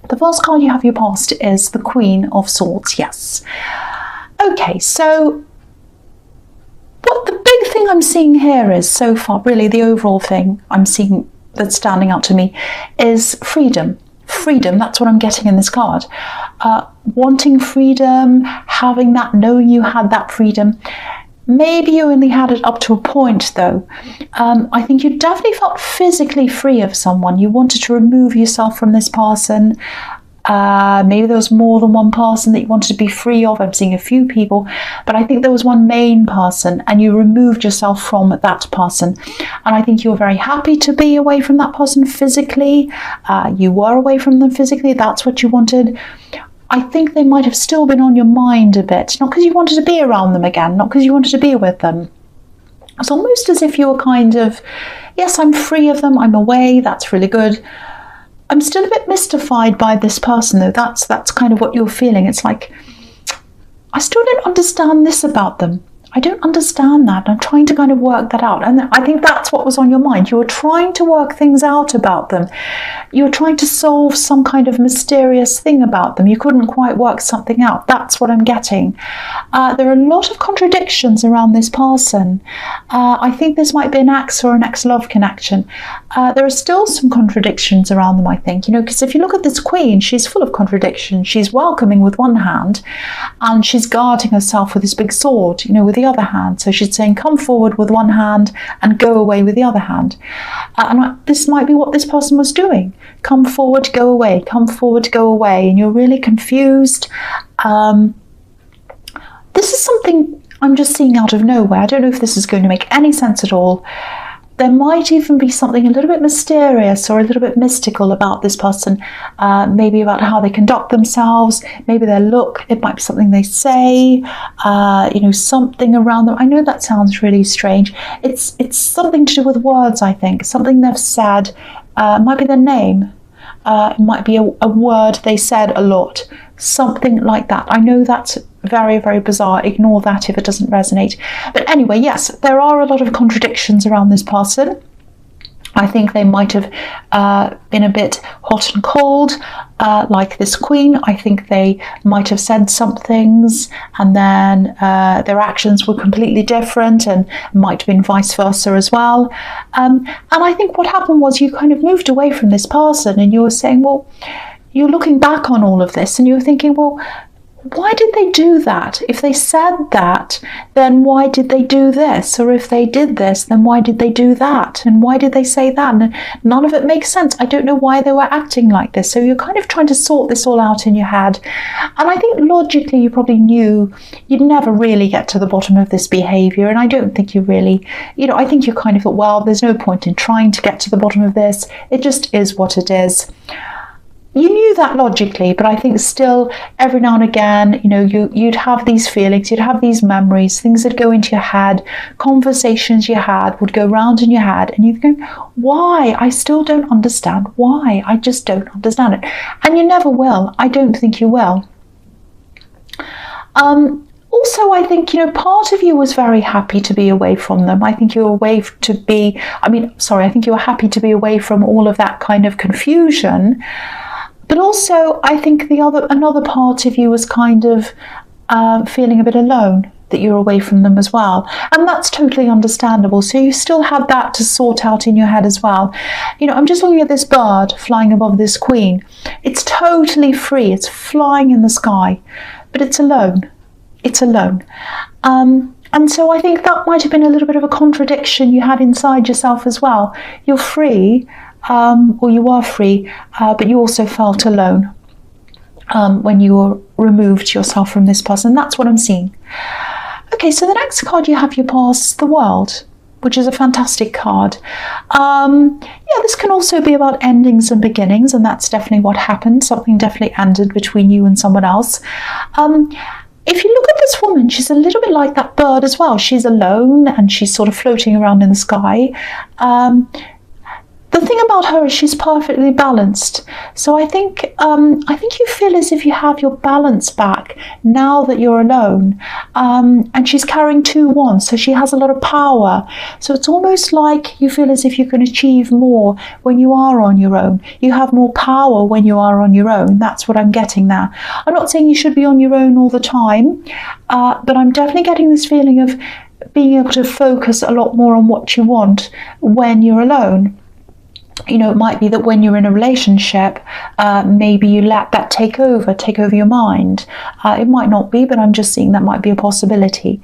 The first card you have your past is the Queen of Swords, yes. Okay, so what the big thing I'm seeing here is, so far, really the overall thing I'm seeing that's standing out to me is freedom. Freedom, that's what I'm getting in this card. Wanting freedom, having that, knowing you had that freedom. Maybe you only had it up to a point though. I think you definitely felt physically free of someone. You wanted to remove yourself from this person. Maybe there was more than one person that you wanted to be free of. I'm seeing a few people, but I think there was one main person and you removed yourself from that person. And I think you were very happy to be away from that person physically. You were away from them physically. That's what you wanted. I think they might have still been on your mind a bit, not because you wanted to be around them again, not because you wanted to be with them. It's almost as if you were kind of, yes, I'm free of them, I'm away, that's really good. I'm still a bit mystified by this person though. That's kind of what you're feeling. It's like, I still don't understand this about them. I don't understand that. I'm trying to kind of work that out. And I think that's what was on your mind. You were trying to work things out about them. You were trying to solve some kind of mysterious thing about them. You couldn't quite work something out. That's what I'm getting. There are a lot of contradictions around this person. I think this might be an ex or an ex-love connection. There are still some contradictions around them, I think. Because if you look at this queen, she's full of contradictions. She's welcoming with one hand, and she's guarding herself with this big sword, with the other hand. So she's saying, come forward with one hand and go away with the other hand. And this might be what this person was doing. Come forward, go away, come forward, go away. And you're really confused. This is something I'm just seeing out of nowhere. I don't know if this is going to make any sense at all. There might even be something a little bit mysterious or a little bit mystical about this person, maybe about how they conduct themselves, maybe their look, it might be something they say, something around them. I know that sounds really strange. It's something to do with words, I think, something they've said. It might be their name. It might be a word they said a lot, something like that. I know that's very, very bizarre. Ignore that if it doesn't resonate. But anyway, yes, there are a lot of contradictions around this person. I think they might have been a bit hot and cold, like this queen. I think they might have said some things and then their actions were completely different, and might have been vice versa as well. And I think what happened was you kind of moved away from this person and you were saying, well, you're looking back on all of this and you're thinking, well, why did they do that? If they said that, then why did they do this? Or if they did this, then why did they do that? And why did they say that? And none of it makes sense. I don't know why they were acting like this. So you're kind of trying to sort this all out in your head. And I think logically you probably knew you'd never really get to the bottom of this behavior. And I don't think you really, I think you kind of thought, well, there's no point in trying to get to the bottom of this. It just is what it is. You knew that logically, but I think still every now and again, you'd have these feelings, you'd have these memories, things that go into your head, conversations you had would go round in your head, and you'd go, why? I still don't understand. Why? I just don't understand it. And you never will. I don't think you will. Also, I think, part of you was very happy to be away from them. I think you were I think you were happy to be away from all of that kind of confusion. But also, I think another part of you was kind of feeling a bit alone, that you're away from them as well. And that's totally understandable. So you still had that to sort out in your head as well. I'm just looking at this bird flying above this queen. It's totally free. It's flying in the sky, but it's alone. It's alone. And so I think that might have been a little bit of a contradiction you had inside yourself as well. You're free. Or you are free, but you also felt alone when you removed yourself from this person. That's what I'm seeing. Okay, so the next card you have your past, the World, which is a fantastic card. This can also be about endings and beginnings, and that's definitely what happened. Something definitely ended between you and someone else. If you look at this woman, she's a little bit like that bird as well. She's alone and she's sort of floating around in the sky. the thing about her is she's perfectly balanced. So I think you feel as if you have your balance back now that you're alone. And she's carrying 2 wands, so she has a lot of power. So it's almost like you feel as if you can achieve more when you are on your own. You have more power when you are on your own. That's what I'm getting there. I'm not saying you should be on your own all the time, but I'm definitely getting this feeling of being able to focus a lot more on what you want when you're alone. You know, it might be that when you're in a relationship, maybe you let that take over your mind. It might not be, but I'm just seeing that might be a possibility.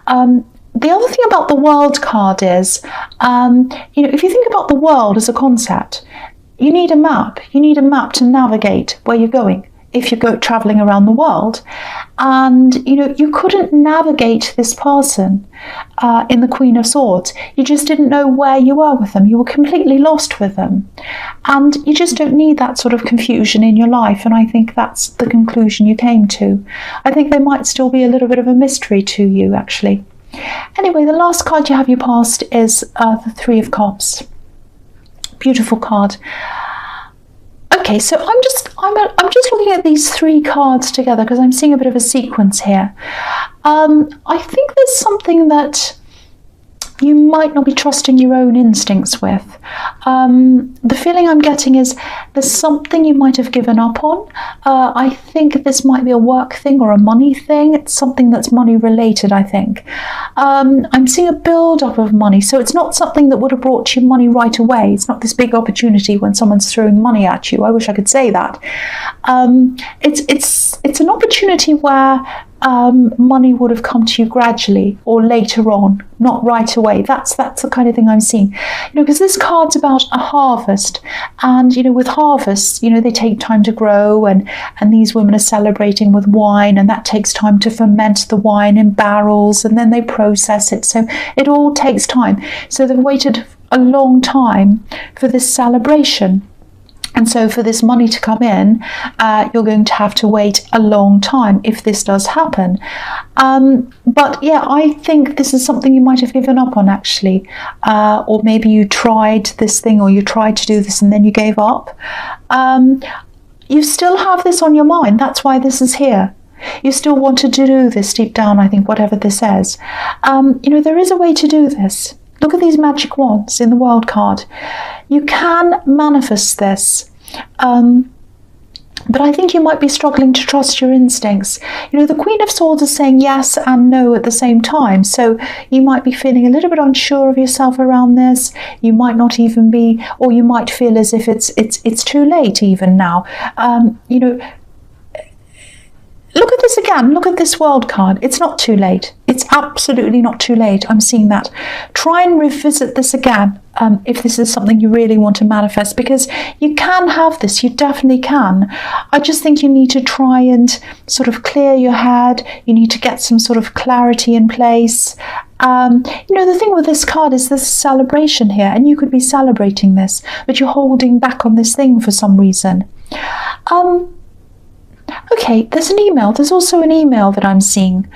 The other thing about the World card is, you know, if you think about the world as a concept, you need a map. You need a map to navigate where you're going if you go traveling around the world. And, you know, you couldn't navigate this person in the Queen of Swords. You just didn't know where you were with them. You were completely lost with them. And you just don't need that sort of confusion in your life. And I think that's the conclusion you came to. I think there might still be a little bit of a mystery to you, actually. Anyway, the last card you have your past is the 3 of Cups. Beautiful card. Okay, so I'm just looking at these 3 cards together because I'm seeing a bit of a sequence here. I think there's something that you might not be trusting your own instincts with. The feeling I'm getting is there's something you might have given up on. I think this might be a work thing or a money thing. It's something that's money related, I think. I'm seeing a build-up of money, so it's not something that would have brought you money right away. It's not this big opportunity when someone's throwing money at you. I wish I could say that. It's an opportunity where money would have come to you gradually or later on, not right away. That's the kind of thing I'm seeing. You know, because this card's about a harvest, and you know, with harvests, you know, they take time to grow, and these women are celebrating with wine, and that takes time to ferment the wine in barrels, and then they process it. So it all takes time. So they've waited a long time for this celebration. And so for this money to come in, you're going to have to wait a long time if this does happen. But yeah, I think this is something you might have given up on, actually. Or maybe you tried this thing, or you tried to do this and then you gave up. You still have this on your mind. That's why this is here. You still wanted to do this deep down, I think, whatever this says. You know, there is a way to do this. Look at these magic wands in the World card. You can manifest this. But I think you might be struggling to trust your instincts. You know, the Queen of Swords is saying yes and no at the same time. So you might be feeling a little bit unsure of yourself around this. You might not even be, or you might feel as if it's too late even now. You know, look at this again. Look at this World card. It's not too late. It's absolutely not too late. I'm seeing that. Try and revisit this again if this is something you really want to manifest, because you can have this. You definitely can. I just think you need to try and sort of clear your head. You need to get some sort of clarity in place. You know, the thing with this card is this celebration here, and you could be celebrating this, but you're holding back on this thing for some reason. Okay, there's an email. There's also an email that I'm seeing.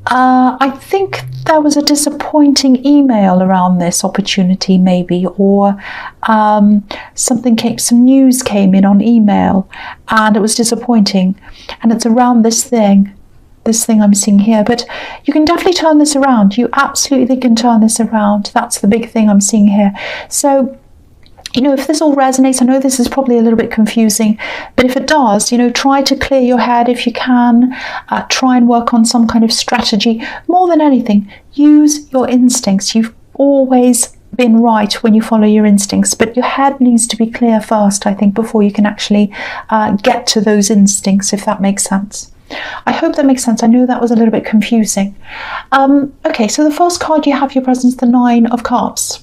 I think there was a disappointing email around this opportunity, maybe, or some news came in on email, and it was disappointing. And it's around this thing I'm seeing here. But you can definitely turn this around. You absolutely can turn this around. That's the big thing I'm seeing here. So, you know, if this all resonates, I know this is probably a little bit confusing, but if it does, you know, try to clear your head if you can. Try and work on some kind of strategy. More than anything, use your instincts. You've always been right when you follow your instincts, but your head needs to be clear first, I think, before you can actually get to those instincts, if that makes sense. I hope that makes sense. I know that was a little bit confusing. Okay, so the first card you have your presence, the 9 of Cups.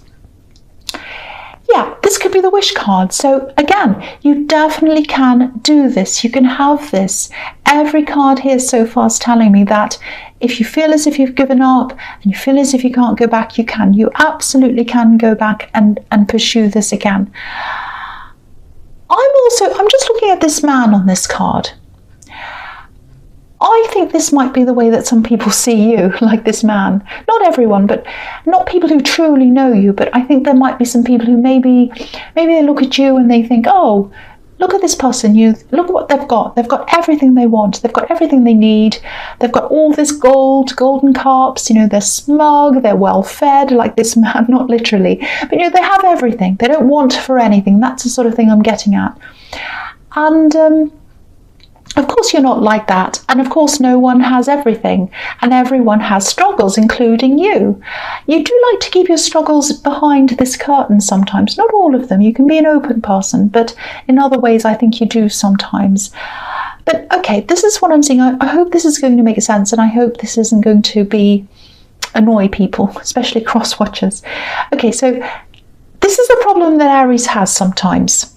Yeah, this could be the wish card. So again, you definitely can do this. You can have this. Every card here so far is telling me that if you feel as if you've given up and you feel as if you can't go back, you can. You absolutely can go back and pursue this again. I'm just looking at this man on this card. I think this might be the way that some people see you, like this man. Not everyone, but not people who truly know you, but I think there might be some people who maybe they look at you and they think, oh, look at this person, look at what they've got. They've got everything they want. They've got everything they need. They've got all this golden carps, they're smug, they're well fed, like this man, not literally. But, they have everything. They don't want for anything. That's the sort of thing I'm getting at. And, of course, you're not like that. And of course, no one has everything. And everyone has struggles, including you. You do like to keep your struggles behind this curtain sometimes. Not all of them. You can be an open person. But in other ways, I think you do sometimes. But okay, this is what I'm seeing. I hope this is going to make sense. And I hope this isn't going to annoy people, especially cross-watchers. Okay, so this is a problem that Aries has sometimes.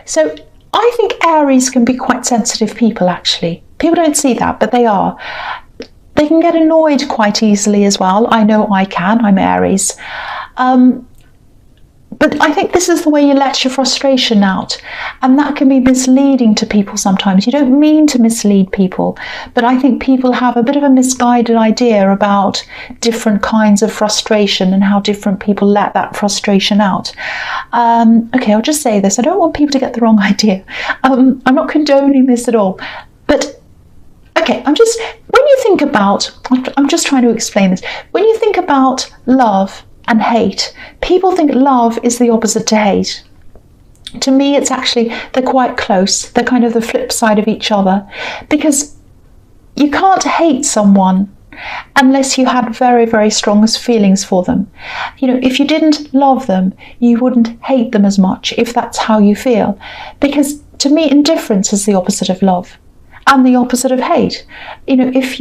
So I think Aries can be quite sensitive people, actually. People don't see that, but they are. They can get annoyed quite easily as well. I know I can. I'm Aries. But I think this is the way you let your frustration out. And that can be misleading to people sometimes. You don't mean to mislead people, but I think people have a bit of a misguided idea about different kinds of frustration and how different people let that frustration out. Okay, I'll just say this. I don't want people to get the wrong idea. I'm not condoning this at all. But okay, when you think about, I'm just trying to explain this. When you think about love and hate, people think love is the opposite to hate. To me, it's actually, they're quite close. They're kind of the flip side of each other, because you can't hate someone unless you had very, very strong feelings for them. If you didn't love them, you wouldn't hate them as much, if that's how you feel. Because to me, indifference is the opposite of love and the opposite of hate. If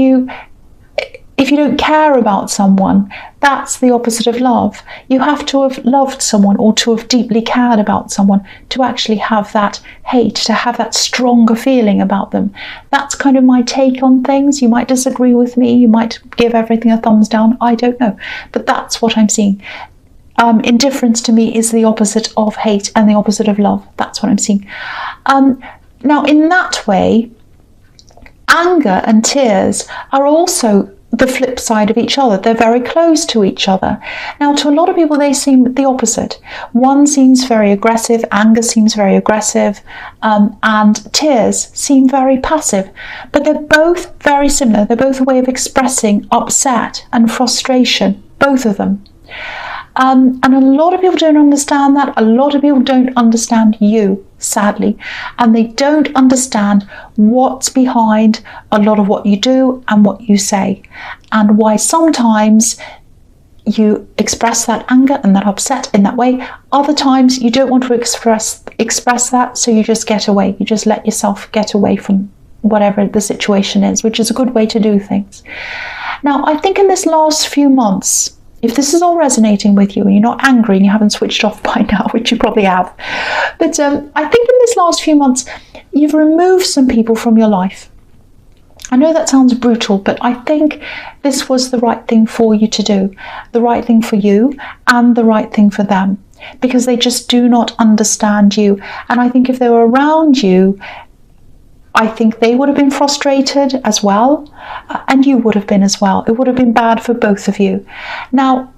you don't care about someone, that's the opposite of love. You have to have loved someone or to have deeply cared about someone to actually have that hate, to have that stronger feeling about them. That's kind of my take on things. You might disagree with me. You might give everything a thumbs down. I don't know. But that's what I'm seeing. Indifference to me is the opposite of hate and the opposite of love. That's what I'm seeing. Now, in that way, anger and tears are also the flip side of each other. They're very close to each other. Now, to a lot of people, they seem the opposite. One seems very aggressive, anger seems very aggressive, and tears seem very passive. But they're both very similar. They're both a way of expressing upset and frustration, both of them. And a lot of people don't understand that. A lot of people don't understand you, sadly. And they don't understand what's behind a lot of what you do and what you say. And why sometimes you express that anger and that upset in that way. Other times you don't want to express that, so you just get away. You just let yourself get away from whatever the situation is, which is a good way to do things. Now, I think in this last few months, if this is all resonating with you and you're not angry and you haven't switched off by now, which you probably have, but I think in this last few months, you've removed some people from your life. I know that sounds brutal, but I think this was the right thing for you to do, the right thing for you and the right thing for them, because they just do not understand you. And I think if they were around you, I think they would have been frustrated as well, and you would have been as well. It would have been bad for both of you. Now,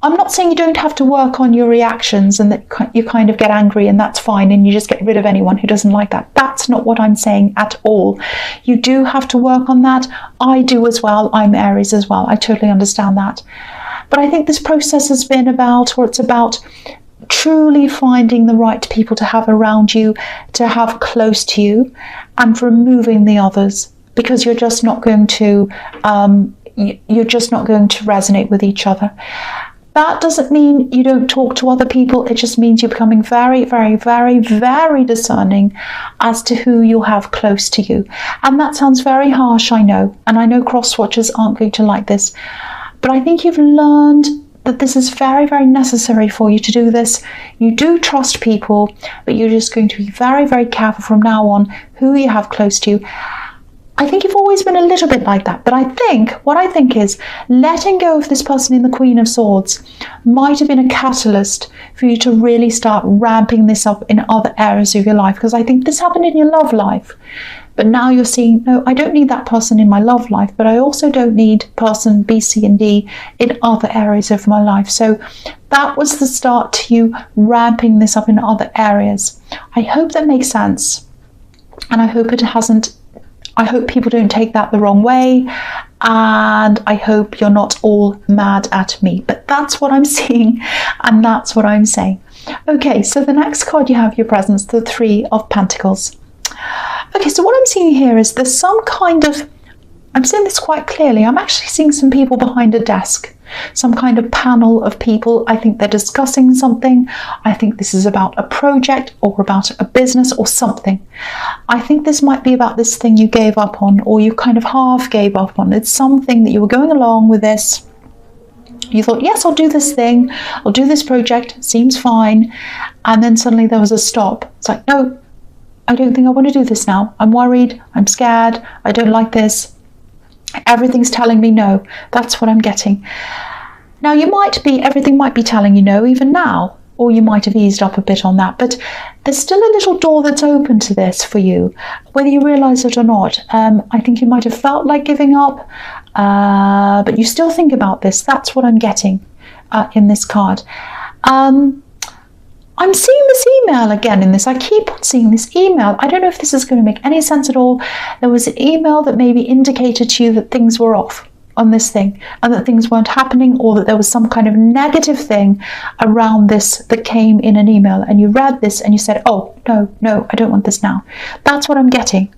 I'm not saying you don't have to work on your reactions and that you kind of get angry and that's fine and you just get rid of anyone who doesn't like that. That's not what I'm saying at all. You do have to work on that. I do as well. I'm Aries as well. I totally understand that. But I think this process has been about, or it's about, truly finding the right people to have around you, to have close to you, and removing the others, because you're just not going to resonate with each other. That doesn't mean you don't talk to other people. It just means you're becoming very, very, very, very discerning as to who you'll have close to you. And that sounds very harsh, I know. And I know cross-watchers aren't going to like this. But I think you've learned that this is very, very necessary for you to do this. You do trust people, but you're just going to be very, very careful from now on who you have close to you. I think you've always been a little bit like that, but what I think is letting go of this person in the Queen of Swords might have been a catalyst for you to really start ramping this up in other areas of your life, because I think this happened in your love life. But now you're seeing, no, I don't need that person in my love life, but I also don't need person B, C, and D in other areas of my life. So that was the start to you ramping this up in other areas. I hope that makes sense. And I hope it hasn't. I hope people don't take that the wrong way, and I hope you're not all mad at me. But that's what I'm seeing, and that's what I'm saying. Okay, so the next card you have your presence, the Three of Pentacles. Okay, so what I'm seeing here is there's some kind of, I'm seeing this quite clearly. I'm actually seeing some people behind a desk, some kind of panel of people. I think they're discussing something. I think this is about a project or about a business or something. I think this might be about this thing you gave up on, or you kind of half gave up on. It's something that you were going along with this. You thought, yes, I'll do this thing. I'll do this project. It seems fine. And then suddenly there was a stop. It's like, no, I don't think I want to do this now. I'm worried. I'm scared. I don't like this. Everything's telling me no. That's what I'm getting. Now, everything might be telling you no even now, or you might have eased up a bit on that, but there's still a little door that's open to this for you, whether you realize it or not. I think you might have felt like giving up, but you still think about this. That's what I'm getting in this card. I'm seeing this email again in this. I keep on seeing this email. I don't know if this is going to make any sense at all. There was an email that maybe indicated to you that things were off on this thing and that things weren't happening, or that there was some kind of negative thing around this that came in an email, and you read this and you said, oh, no, I don't want this now. That's what I'm getting.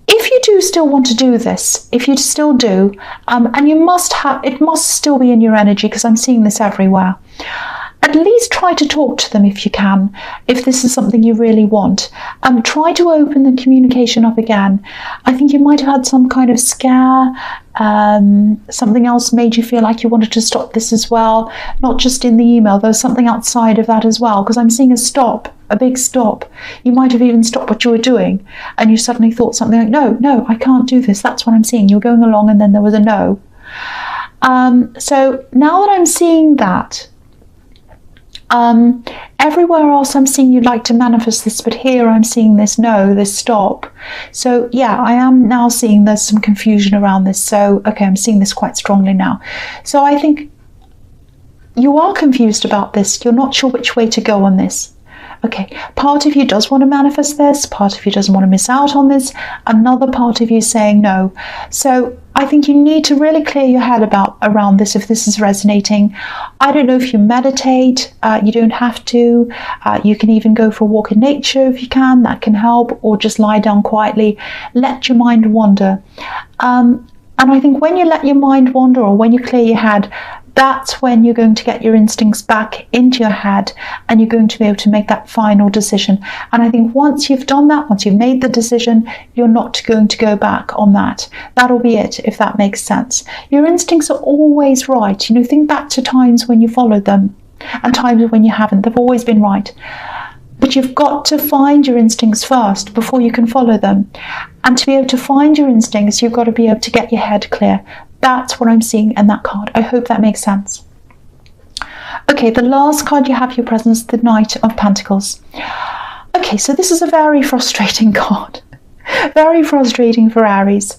If you do still want to do this, if you still do, and you must have, it must still be in your energy, because I'm seeing this everywhere. At least try to talk to them if you can, if this is something you really want. Try to open the communication up again. I think you might have had some kind of scare. Something else made you feel like you wanted to stop this as well. Not just in the email, there was something outside of that as well, because I'm seeing a stop, a big stop. You might have even stopped what you were doing, and you suddenly thought something like, no, I can't do this. That's what I'm seeing. You were going along and then there was a no. So now that I'm seeing that, everywhere else I'm seeing you'd like to manifest this, but here I'm seeing this no, this stop. So yeah, I am now seeing there's some confusion around this. So okay, I'm seeing this quite strongly now. So I think you are confused about this. You're not sure which way to go on this. Okay, part of you does want to manifest this, part of you doesn't want to miss out on this, another part of you saying no. So I think you need to really clear your head around this if this is resonating. I don't know if you meditate, you don't have to. You can even go for a walk in nature if you can, that can help, or just lie down quietly. Let your mind wander. And I think when you let your mind wander, or when you clear your head, that's when you're going to get your instincts back into your head, and you're going to be able to make that final decision. And I think once you've done that, once you've made the decision, you're not going to go back on that. That'll be it, if that makes sense. Your instincts are always right. You know, think back to times when you followed them and times when you haven't. They've always been right. But you've got to find your instincts first before you can follow them. And to be able to find your instincts, you've got to be able to get your head clear. That's what I'm seeing in that card. I hope that makes sense. Okay, the last card you have your presence, the Knight of Pentacles. Okay, so this is a very frustrating card. Very frustrating for Aries.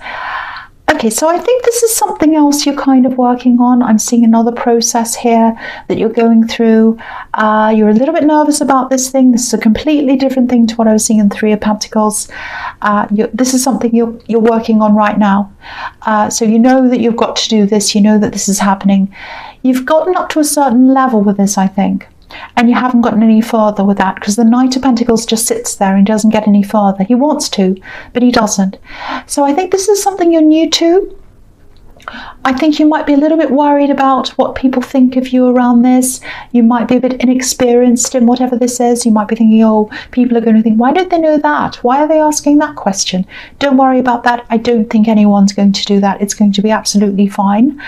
Okay, so I think this is something else you're kind of working on. I'm seeing another process here that you're going through. You're a little bit nervous about this thing. This is a completely different thing to what I was seeing in Three of Pentacles. This is something you're working on right now. So you know that you've got to do this. You know that this is happening. You've gotten up to a certain level with this, I think. And you haven't gotten any further with that, because the Knight of Pentacles just sits there and doesn't get any further. He wants to, but he doesn't. So I think this is something you're new to. I think you might be a little bit worried about what people think of you around this. You might be a bit inexperienced in whatever this is. You might be thinking, oh, people are going to think, why don't they know that? Why are they asking that question? Don't worry about that. I don't think anyone's going to do that. It's going to be absolutely fine.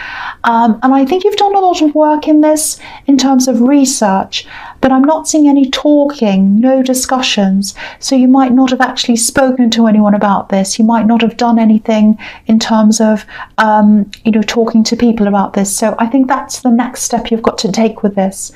And I think you've done a lot of work in this in terms of research, but I'm not seeing any talking, no discussions. So you might not have actually spoken to anyone about this. You might not have done anything in terms of talking to people about this. So I think that's the next step you've got to take with this.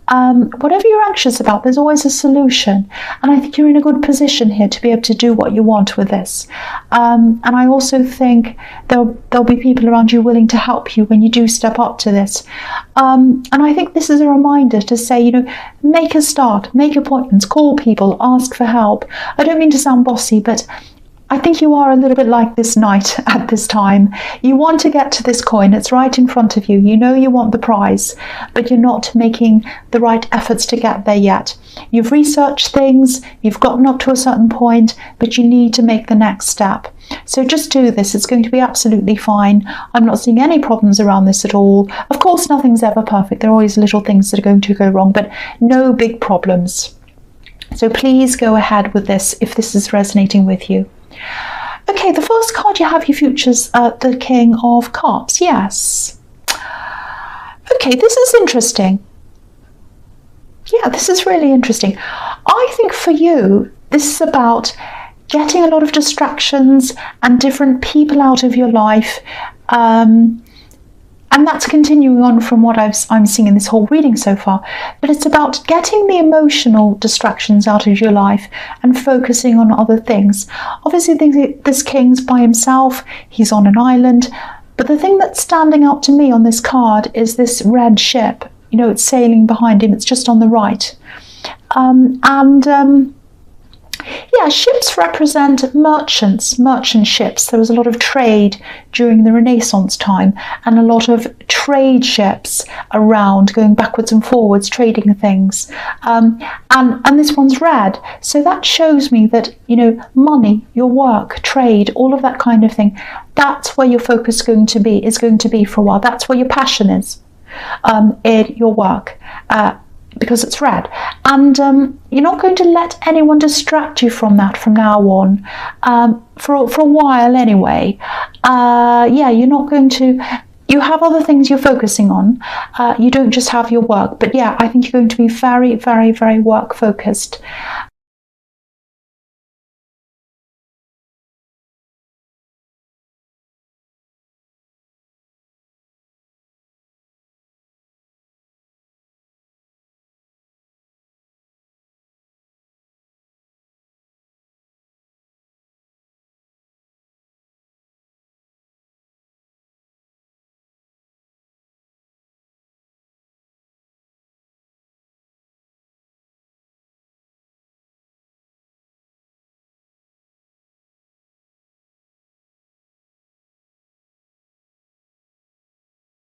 Whatever you're anxious about, there's always a solution. And I think you're in a good position here to be able to do what you want with this. And I also think there'll be people around you willing to help you when you do step up to this. And I think this is a reminder to say, you know, make a start, make appointments, call people, ask for help. I don't mean to sound bossy, but I think you are a little bit like this knight at this time. You want to get to this coin. It's right in front of you. You know you want the prize, but you're not making the right efforts to get there yet. You've researched things, you've gotten up to a certain point, but you need to make the next step. So just do this. It's going to be absolutely fine. I'm not seeing any problems around this at all. Of course, nothing's ever perfect. There are always little things that are going to go wrong, but no big problems. So please go ahead with this if this is resonating with you. Okay, the first card you have, your futures, the King of Cups. Yes. Okay, this is interesting. Yeah, this is really interesting. I think for you, this is about getting a lot of distractions and different people out of your life. And that's continuing on from what I'm seeing in this whole reading so far. But it's about getting the emotional distractions out of your life and focusing on other things. Obviously, this king's by himself. He's on an island. But the thing that's standing out to me on this card is this red ship. You know, it's sailing behind him. It's just on the right. Yeah, ships represent merchants, merchant ships. There was a lot of trade during the Renaissance time and a lot of trade ships around going backwards and forwards, trading things. And this one's red. So that shows me that, you know, money, your work, trade, all of that kind of thing, that's where your focus is going to be for a while. That's where your passion is in your work. Because it's red, and you're not going to let anyone distract you from that from now on, for a while anyway. Yeah, you're not going to. You have other things you're focusing on. You don't just have your work, but yeah, I think you're going to be very, very, very work focused.